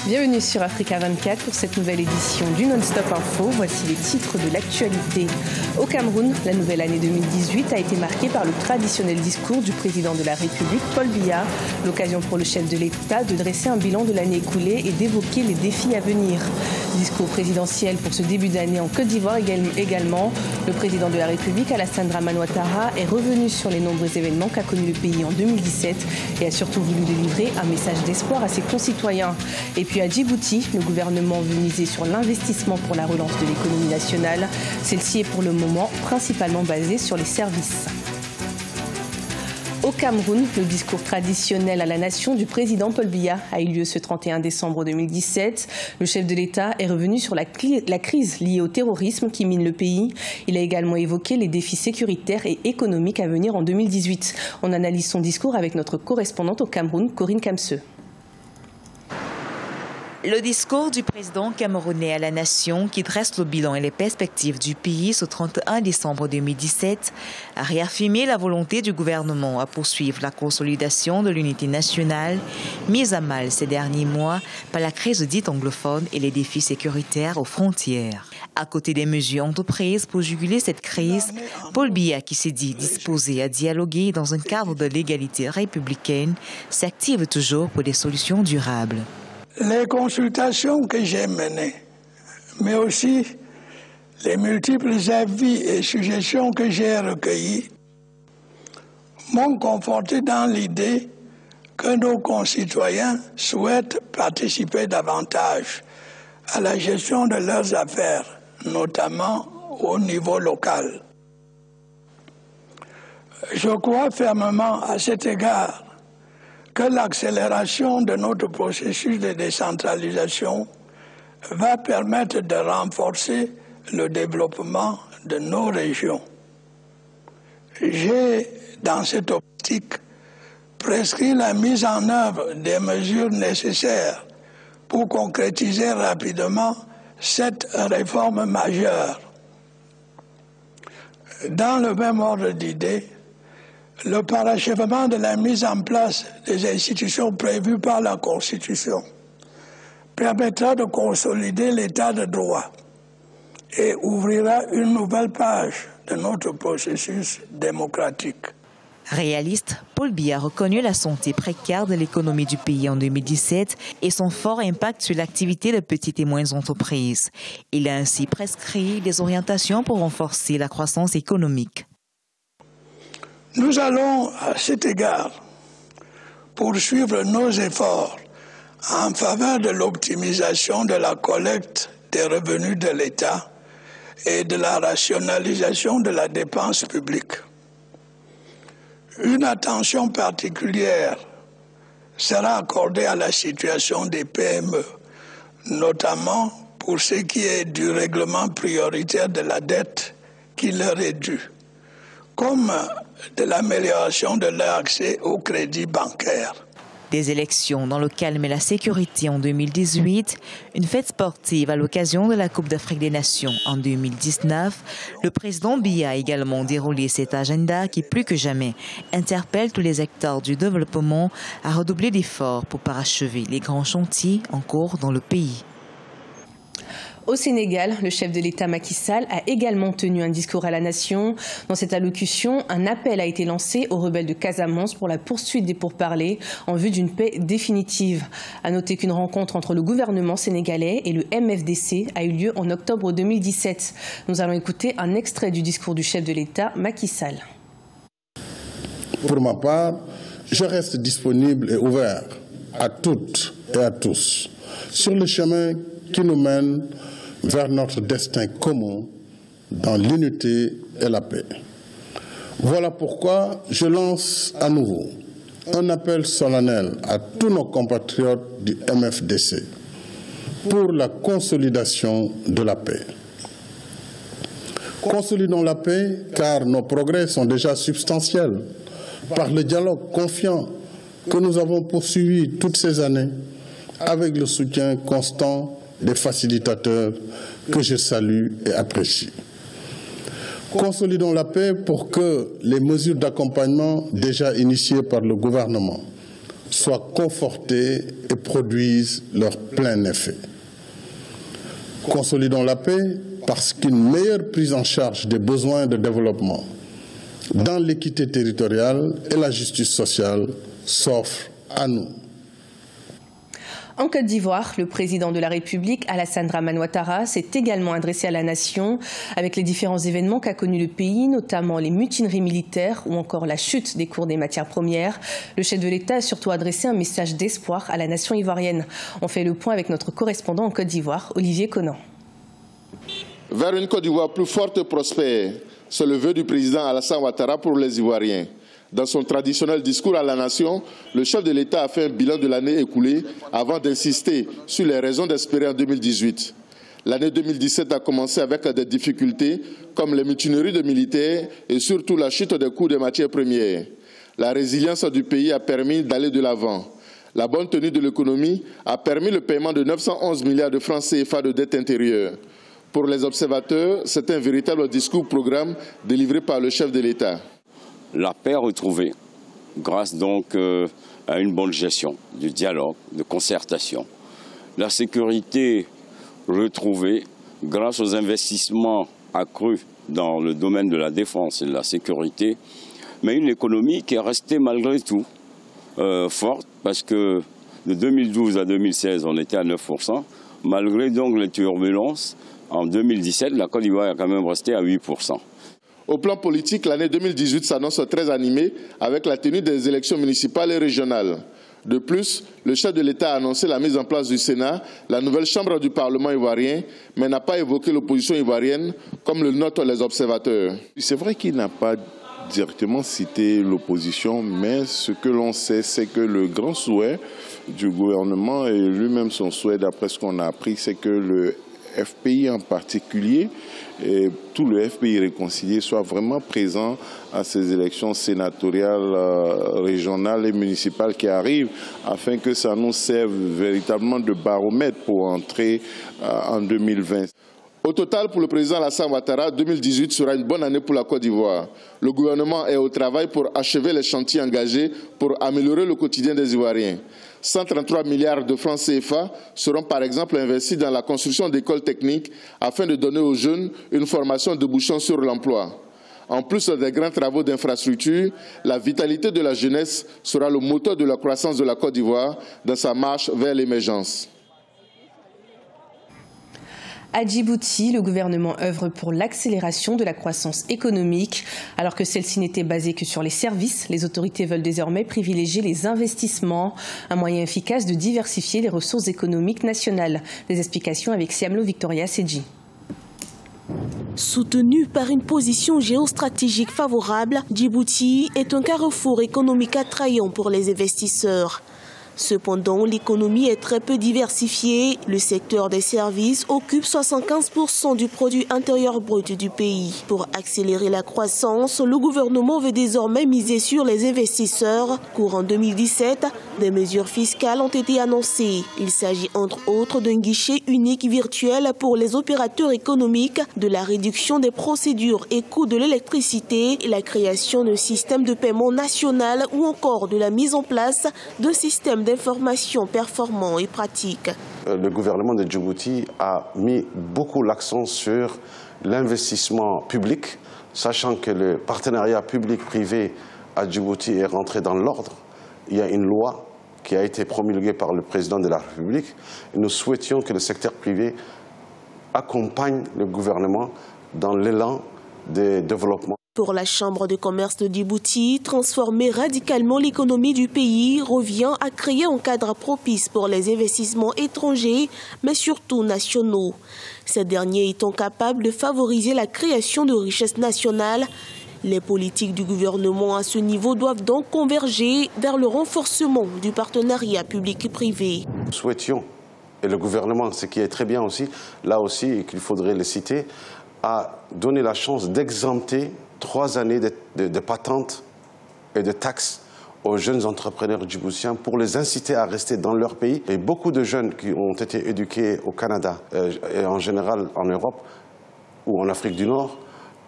Bienvenue sur Africa 24 pour cette nouvelle édition du Non-Stop Info. Voici les titres de l'actualité. Au Cameroun, la nouvelle année 2018 a été marquée par le traditionnel discours du président de la République, Paul Biya. L'occasion pour le chef de l'État de dresser un bilan de l'année écoulée et d'évoquer les défis à venir. Discours présidentiel pour ce début d'année en Côte d'Ivoire également. Le président de la République, Alassane Dramane Ouattara, est revenu sur les nombreux événements qu'a connu le pays en 2017 et a surtout voulu délivrer un message d'espoir à ses concitoyens. Et puis à Djibouti, le gouvernement veut miser sur l'investissement pour la relance de l'économie nationale. Celle-ci est pour le moment principalement basée sur les services. Au Cameroun, le discours traditionnel à la nation du président Paul Biya a eu lieu ce 31 décembre 2017. Le chef de l'État est revenu sur la crise liée au terrorisme qui mine le pays. Il a également évoqué les défis sécuritaires et économiques à venir en 2018. On analyse son discours avec notre correspondante au Cameroun, Corinne Kamseux. Le discours du président camerounais à la nation qui dresse le bilan et les perspectives du pays ce 31 décembre 2017 a réaffirmé la volonté du gouvernement à poursuivre la consolidation de l'unité nationale mise à mal ces derniers mois par la crise dite anglophone et les défis sécuritaires aux frontières. À côté des mesures entreprises pour juguler cette crise, Paul Biya, qui s'est dit disposé à dialoguer dans un cadre de l'égalité républicaine, s'active toujours pour des solutions durables. Les consultations que j'ai menées, mais aussi les multiples avis et suggestions que j'ai recueillis, m'ont conforté dans l'idée que nos concitoyens souhaitent participer davantage à la gestion de leurs affaires, notamment au niveau local. Je crois fermement à cet égard que l'accélération de notre processus de décentralisation va permettre de renforcer le développement de nos régions. J'ai, dans cette optique, prescrit la mise en œuvre des mesures nécessaires pour concrétiser rapidement cette réforme majeure. Dans le même ordre d'idées, le parachèvement de la mise en place des institutions prévues par la Constitution permettra de consolider l'état de droit et ouvrira une nouvelle page de notre processus démocratique. Réaliste, Paul Biya a reconnu la santé précaire de l'économie du pays en 2017 et son fort impact sur l'activité de petites et moyennes entreprises. Il a ainsi prescrit des orientations pour renforcer la croissance économique. Nous allons, à cet égard, poursuivre nos efforts en faveur de l'optimisation de la collecte des revenus de l'État et de la rationalisation de la dépense publique. Une attention particulière sera accordée à la situation des PME, notamment pour ce qui est du règlement prioritaire de la dette qui leur est due, comme de l'amélioration de leur accès au crédit bancaire. Des élections dans le calme et la sécurité en 2018, une fête sportive à l'occasion de la Coupe d'Afrique des Nations en 2019, le président Biya a également déroulé cet agenda qui, plus que jamais, interpelle tous les acteurs du développement à redoubler d'efforts pour parachever les grands chantiers en cours dans le pays. Au Sénégal, le chef de l'État Macky Sall a également tenu un discours à la nation. Dans cette allocution, un appel a été lancé aux rebelles de Casamance pour la poursuite des pourparlers en vue d'une paix définitive. À noter qu'une rencontre entre le gouvernement sénégalais et le MFDC a eu lieu en octobre 2017. Nous allons écouter un extrait du discours du chef de l'État Macky Sall. Pour ma part, je reste disponible et ouvert à toutes et à tous sur le chemin qui nous mène vers notre destin commun dans l'unité et la paix. Voilà pourquoi je lance à nouveau un appel solennel à tous nos compatriotes du MFDC pour la consolidation de la paix. Consolidons la paix car nos progrès sont déjà substantiels par le dialogue confiant que nous avons poursuivi toutes ces années avec le soutien constant des facilitateurs que je salue et apprécie. Consolidons la paix pour que les mesures d'accompagnement déjà initiées par le gouvernement soient confortées et produisent leur plein effet. Consolidons la paix parce qu'une meilleure prise en charge des besoins de développement dans l'équité territoriale et la justice sociale s'offre à nous. En Côte d'Ivoire, le président de la République, Alassane Dramane Ouattara, s'est également adressé à la nation avec les différents événements qu'a connus le pays, notamment les mutineries militaires ou encore la chute des cours des matières premières. Le chef de l'État a surtout adressé un message d'espoir à la nation ivoirienne. On fait le point avec notre correspondant en Côte d'Ivoire, Olivier Conan. Vers une Côte d'Ivoire plus forte et prospère, c'est le vœu du président Alassane Ouattara pour les Ivoiriens. Dans son traditionnel discours à la nation, le chef de l'État a fait un bilan de l'année écoulée avant d'insister sur les raisons d'espérer en 2018. L'année 2017 a commencé avec des difficultés comme les mutineries de militaires et surtout la chute des coûts des matières premières. La résilience du pays a permis d'aller de l'avant. La bonne tenue de l'économie a permis le paiement de 911 milliards de francs CFA de dette intérieure. Pour les observateurs, c'est un véritable discours-programme délivré par le chef de l'État. La paix retrouvée, grâce donc à une bonne gestion du dialogue, de concertation. La sécurité retrouvée, grâce aux investissements accrus dans le domaine de la défense et de la sécurité, mais une économie qui est restée malgré tout forte, parce que de 2012 à 2016, on était à 9%, malgré donc les turbulences. En 2017, la Côte d'Ivoire est quand même restée à 8%. Au plan politique, l'année 2018 s'annonce très animée avec la tenue des élections municipales et régionales. De plus, le chef de l'État a annoncé la mise en place du Sénat, la nouvelle chambre du Parlement ivoirien, mais n'a pas évoqué l'opposition ivoirienne, comme le notent les observateurs. C'est vrai qu'il n'a pas directement cité l'opposition, mais ce que l'on sait, c'est que le grand souhait du gouvernement, et lui-même son souhait, d'après ce qu'on a appris, c'est que le FPI en particulier, et tout le FPI réconcilié soit vraiment présent à ces élections sénatoriales, régionales et municipales qui arrivent, afin que ça nous serve véritablement de baromètre pour entrer en 2020. Au total, pour le président Alassane Ouattara, 2018 sera une bonne année pour la Côte d'Ivoire. Le gouvernement est au travail pour achever les chantiers engagés pour améliorer le quotidien des Ivoiriens. 133 milliards de francs CFA seront par exemple investis dans la construction d'écoles techniques afin de donner aux jeunes une formation débouchant sur l'emploi. En plus des grands travaux d'infrastructure, la vitalité de la jeunesse sera le moteur de la croissance de la Côte d'Ivoire dans sa marche vers l'émergence. À Djibouti, le gouvernement œuvre pour l'accélération de la croissance économique. Alors que celle-ci n'était basée que sur les services, les autorités veulent désormais privilégier les investissements, un moyen efficace de diversifier les ressources économiques nationales. Des explications avec Siamlo Victoria Sedji. Soutenu par une position géostratégique favorable, Djibouti est un carrefour économique attrayant pour les investisseurs. Cependant, l'économie est très peu diversifiée. Le secteur des services occupe 75% du produit intérieur brut du pays. Pour accélérer la croissance, le gouvernement veut désormais miser sur les investisseurs. Courant 2017, des mesures fiscales ont été annoncées. Il s'agit entre autres d'un guichet unique virtuel pour les opérateurs économiques, de la réduction des procédures et coûts de l'électricité, la création d'un système de paiement national ou encore de la mise en place d'un système d'information performant et pratique. Le gouvernement de Djibouti a mis beaucoup l'accent sur l'investissement public, sachant que le partenariat public-privé à Djibouti est rentré dans l'ordre. Il y a une loi qui a été promulguée par le président de la République. Et nous souhaitions que le secteur privé accompagne le gouvernement dans l'élan de développement. Pour la Chambre de commerce de Djibouti, transformer radicalement l'économie du pays revient à créer un cadre propice pour les investissements étrangers, mais surtout nationaux. Ces derniers étant capables de favoriser la création de richesses nationales, les politiques du gouvernement à ce niveau doivent donc converger vers le renforcement du partenariat public-privé. Nous souhaitions, et le gouvernement, ce qui est très bien aussi, là aussi, et qu'il faudrait le citer, a donné la chance d'exempter 3 années de patentes et de taxes aux jeunes entrepreneurs djiboutiens pour les inciter à rester dans leur pays. Et beaucoup de jeunes qui ont été éduqués au Canada et en général en Europe ou en Afrique du Nord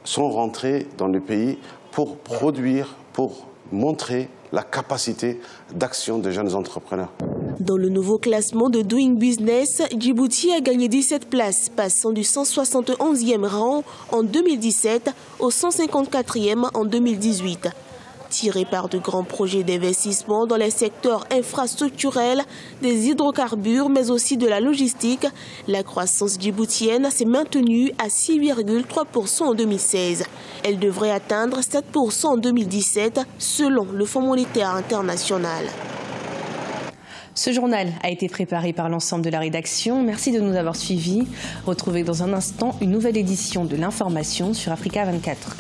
sont rentrés dans le pays pour produire, pour montrer la capacité d'action des jeunes entrepreneurs. Dans le nouveau classement de Doing Business, Djibouti a gagné 17 places, passant du 171e rang en 2017 au 154e en 2018. Tiré par de grands projets d'investissement dans les secteurs infrastructurels, des hydrocarbures, mais aussi de la logistique, la croissance djiboutienne s'est maintenue à 6,3% en 2016. Elle devrait atteindre 7% en 2017, selon le Fonds monétaire international. Ce journal a été préparé par l'ensemble de la rédaction. Merci de nous avoir suivis. Retrouvez dans un instant une nouvelle édition de l'information sur Africa 24.